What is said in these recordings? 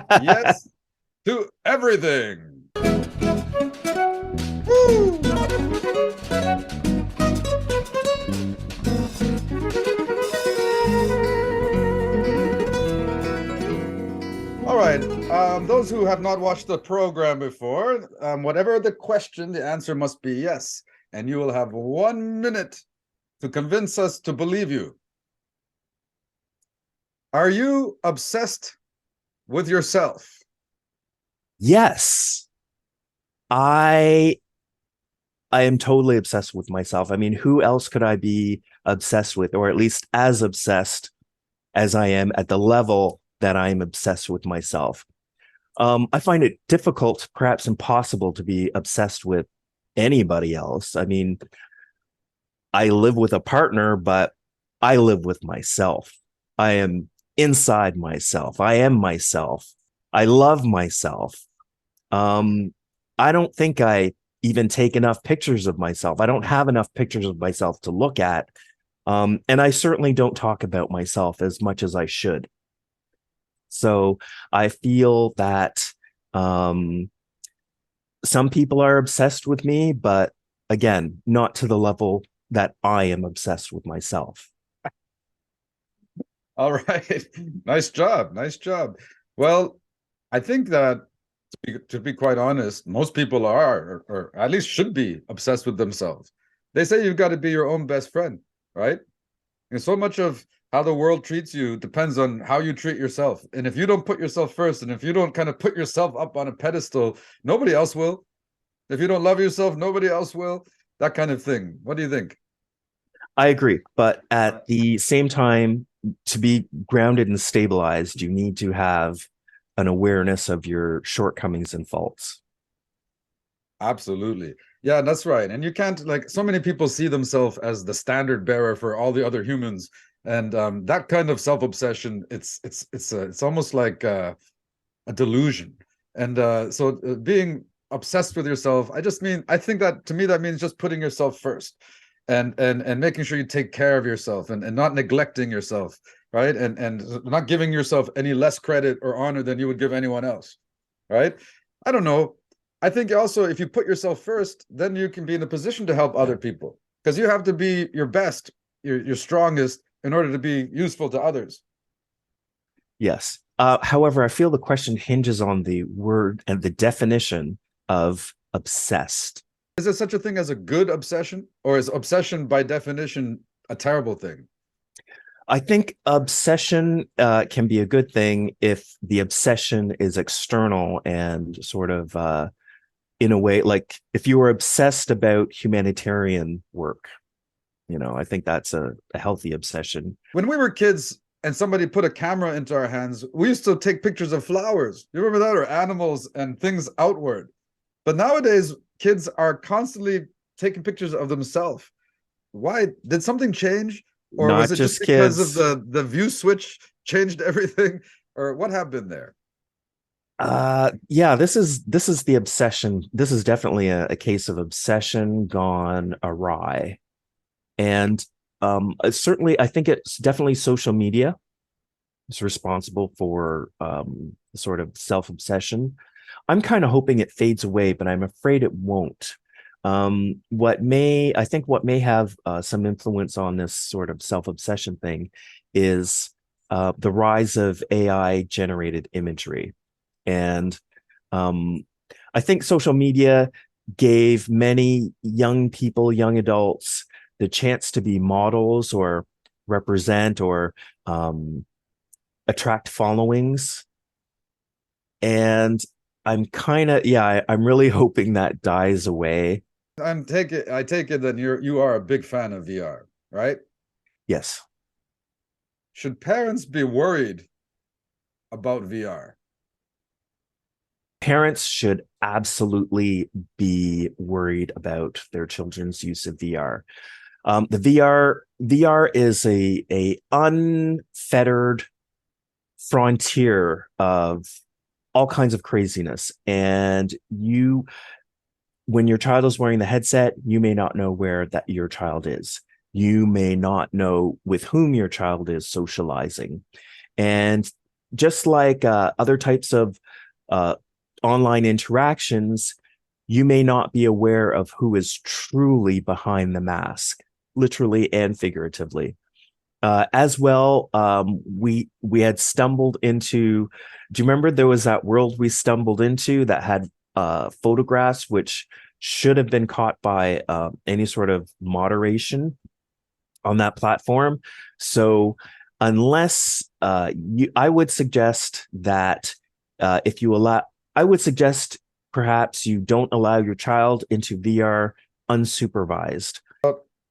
Yes to everything. Woo! All right. Those who have not watched the program before, whatever the question, the answer must be yes. And you will have 1 minute to convince us to believe you. Are you obsessed with yourself? Yes, I I am totally obsessed with myself. I mean, who else could I be obsessed with, or at least as obsessed as I am at the level that I am obsessed with myself? I find it difficult, perhaps impossible, to be obsessed with anybody else. I mean, I live with a partner, but I live with myself. I am inside myself. I am myself. I love myself. Um, I don't think I even take enough pictures of myself. I don't have enough pictures of myself to look at. And I certainly don't talk about myself as much as I should. So I feel that um, some people are obsessed with me, but again, not to the level that I am obsessed with myself. All right. Nice job. Nice job. Well, I think that to be quite honest, most people are, or at least should be, obsessed with themselves. They say you've got to be your own best friend, right? And so much of how the world treats you depends on how you treat yourself. And if you don't put yourself first, and if you don't kind of put yourself up on a pedestal, nobody else will. If you don't love yourself, nobody else will. That kind of thing. What do you think? I agree. But at the same time, to be grounded and stabilized, you need to have an awareness of your shortcomings and faults. Absolutely. Yeah, that's right. And you can't, like, so many people see themselves as the standard bearer for all the other humans. And that kind of self-obsession, it's almost like a delusion. And being obsessed with yourself, I think that to me that means just putting yourself first, and making sure you take care of yourself, and not neglecting yourself, right? And not giving yourself any less credit or honor than you would give anyone else, right? I don't know. I think also if you put yourself first, then you can be in a position to help other people, because you have to be your best, your strongest, in order to be useful to others. Yes. However, I feel the question hinges on the word and the definition of obsessed. Is there such a thing as a good obsession, or is obsession by definition a terrible thing? I think obsession can be a good thing if the obsession is external and sort of in a way, like if you were obsessed about humanitarian work, I think that's a healthy obsession. When we were kids and somebody put a camera into our hands, we used to take pictures of flowers. You remember that? Or animals and things outward. But nowadays, kids are constantly taking pictures of themselves. Why? Did something change? Or was Not it just just because of kids. the view switch changed everything? Or what happened there? Yeah, this is the obsession. This is definitely a case of obsession gone awry. And certainly, I think it's definitely social media is responsible for sort of self-obsession. I'm kind of hoping it fades away, but I'm afraid it won't. I think what may have some influence on this sort of self-obsession thing is the rise of AI generated imagery. And um, I think social media gave many young people, young adults, the chance to be models or represent or um, attract followings. And I'm really hoping that dies away. I take it that you are a big fan of VR, right? Yes. Should parents be worried about VR? Parents should absolutely be worried about their children's use of VR. The VR is a unfettered frontier of all kinds of craziness, and when your child is wearing the headset, you may not know where that your child is. You may not know with whom your child is socializing, and just like other types of uh, online interactions, you may not be aware of who is truly behind the mask, literally and figuratively. As well, we had stumbled into. Do you remember there was that world we stumbled into that had photographs which should have been caught by any sort of moderation on that platform? So unless I would suggest that if you allow, I would suggest perhaps you don't allow your child into VR unsupervised.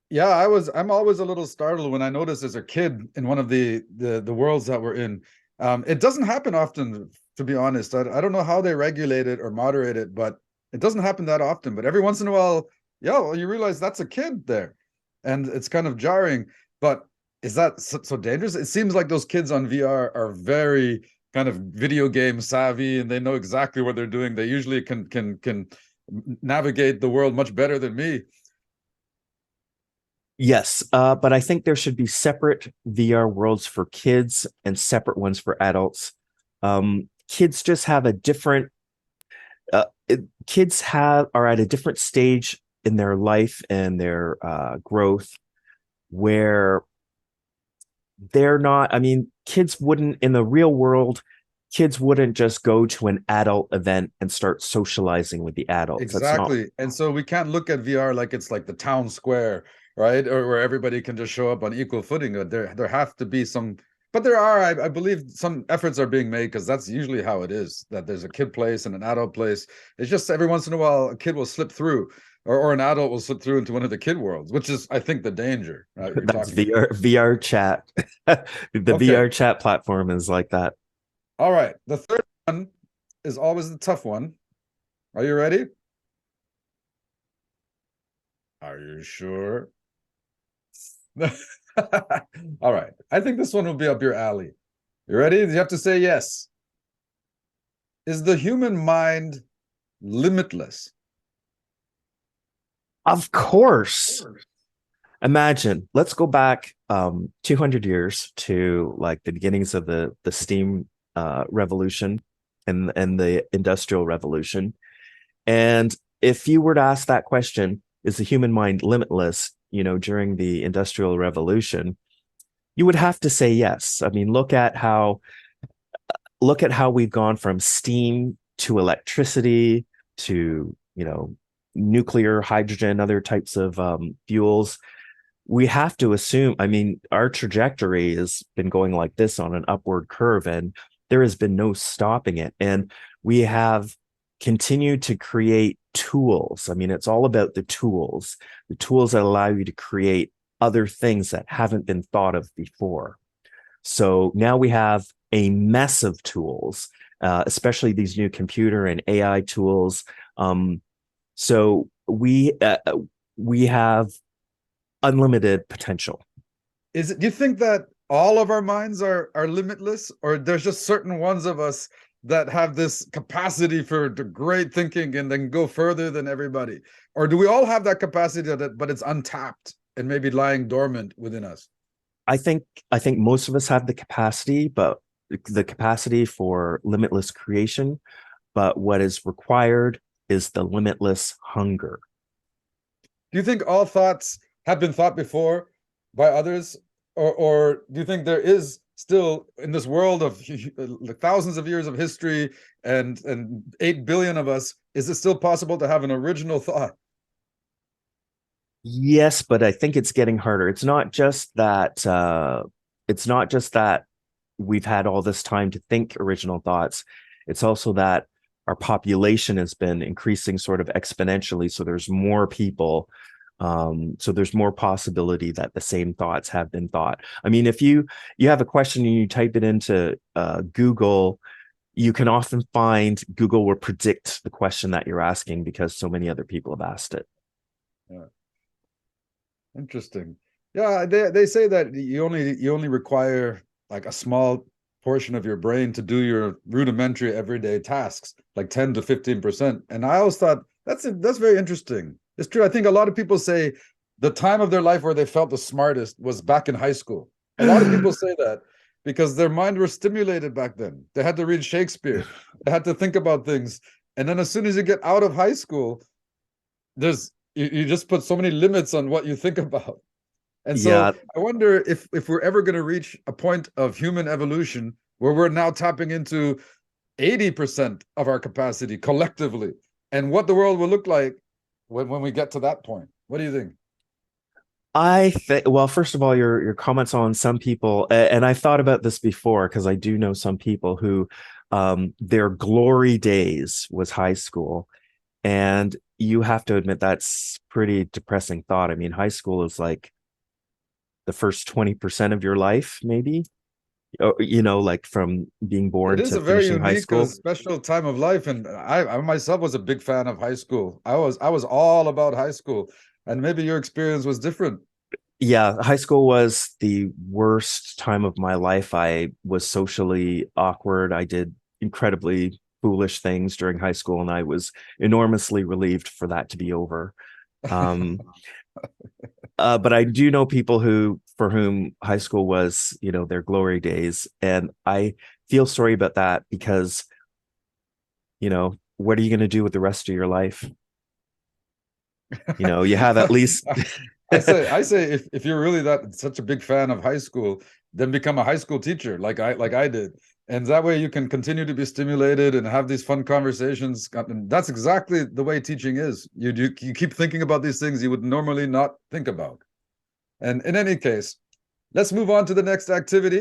Yeah, I'm always a little startled when I notice there's a kid in one of the worlds that we're in. It doesn't happen often, to be honest. I don't know how they regulate it or moderate it, but it doesn't happen that often. But every once in a while, yeah, well, you realize that's a kid there, and it's kind of jarring. But is that so dangerous? It seems like those kids on VR are very kind of video game savvy, and they know exactly what they're doing. They usually can navigate the world much better than me. Yes, but I think there should be separate VR worlds for kids and separate ones for adults. Kids just have a different. Kids have are at a different stage in their life and their growth where they're not. I mean, kids wouldn't in the real world. Kids wouldn't just go to an adult event and start socializing with the adults. That's not. Exactly. And so we can't look at VR like it's like the town square, right? Or where everybody can just show up on equal footing. There have to be some, but there are, I believe some efforts are being made because that's usually how it is, that there's a kid place and an adult place. It's just every once in a while a kid will slip through or an adult will slip through into one of the kid worlds, which is I think the danger, right? You're That's talking about. VR chat. The Okay. VR chat platform is like that. All right. The third one is always the tough one. Are you ready? Are you sure? All right. I think this one will be up your alley. You ready? You have to say yes. Is the human mind limitless? Of course. Imagine, let's go back 200 years to like the beginnings of the steam revolution and the industrial revolution. And if you were to ask that question, is the human mind limitless, during the industrial revolution, you would have to say yes. I mean, look at how we've gone from steam to electricity to, nuclear, hydrogen, other types of fuels. We have to assume, I mean, our trajectory has been going like this on an upward curve, and there has been no stopping it. And we have continued to create tools. I mean, it's all about the tools that allow you to create other things that haven't been thought of before. So now we have a mess of tools, especially these new computer and AI tools. So we have unlimited potential. Is it, do you think that all of our minds are limitless, or there's just certain ones of us that have this capacity for the great thinking and then go further than everybody? Or do we all have that capacity that but it's untapped and maybe lying dormant within us? I think most of us have the capacity, but the capacity for limitless creation. But what is required is the limitless hunger. Do you think all thoughts have been thought before by others, or do you think there is still in this world of like thousands of years of history and 8 billion of us, is it still possible to have an original thought? Yes, but I think it's getting harder. It's not just that we've had all this time to think original thoughts. It's also that our population has been increasing sort of exponentially. So there's more people. So there's more possibility that the same thoughts have been thought. I mean, if you have a question and you type it into Google, you can often find Google will predict the question that you're asking because so many other people have asked it. Yeah, interesting. Yeah, they say that you only require like a small portion of your brain to do your rudimentary everyday tasks, like 10 to 15%. And I always thought that's very interesting. It's true. I think a lot of people say the time of their life where they felt the smartest was back in high school. A lot of people say that. because their mind was stimulated back then. They had to read Shakespeare, they had to think about things. And then as soon as you get out of high school, you just put so many limits on what you think about. And so Yeah, I wonder if we're ever going to reach a point of human evolution where we're now tapping into 80% of our capacity collectively, and what the world will look like when we get to that point. What do you think? I think, well, first of all, your comments on some people, and I've thought about this before because I do know some people who their glory days was high school. And you have to admit that's pretty depressing thought. I mean, high school is like the first 20% of your life, maybe, like from being It born is to a very finishing high unique, school. special time of life, and I myself was a big fan of high school. I was all about high school, and maybe your experience was different. Yeah, high school was the worst time of my life. I was socially awkward. I did incredibly foolish things during high school, and I was enormously relieved for that to be over. Um, but I do know people who for whom high school was, their glory days, and I feel sorry about that because, what are you going to do with the rest of your life? You have at least I say if you're really that such a big fan of high school, then become a high school teacher like I did. And that way you can continue to be stimulated and have these fun conversations. And that's exactly the way teaching is. You keep thinking about these things you would normally not think about. And in any case, let's move on to the next activity.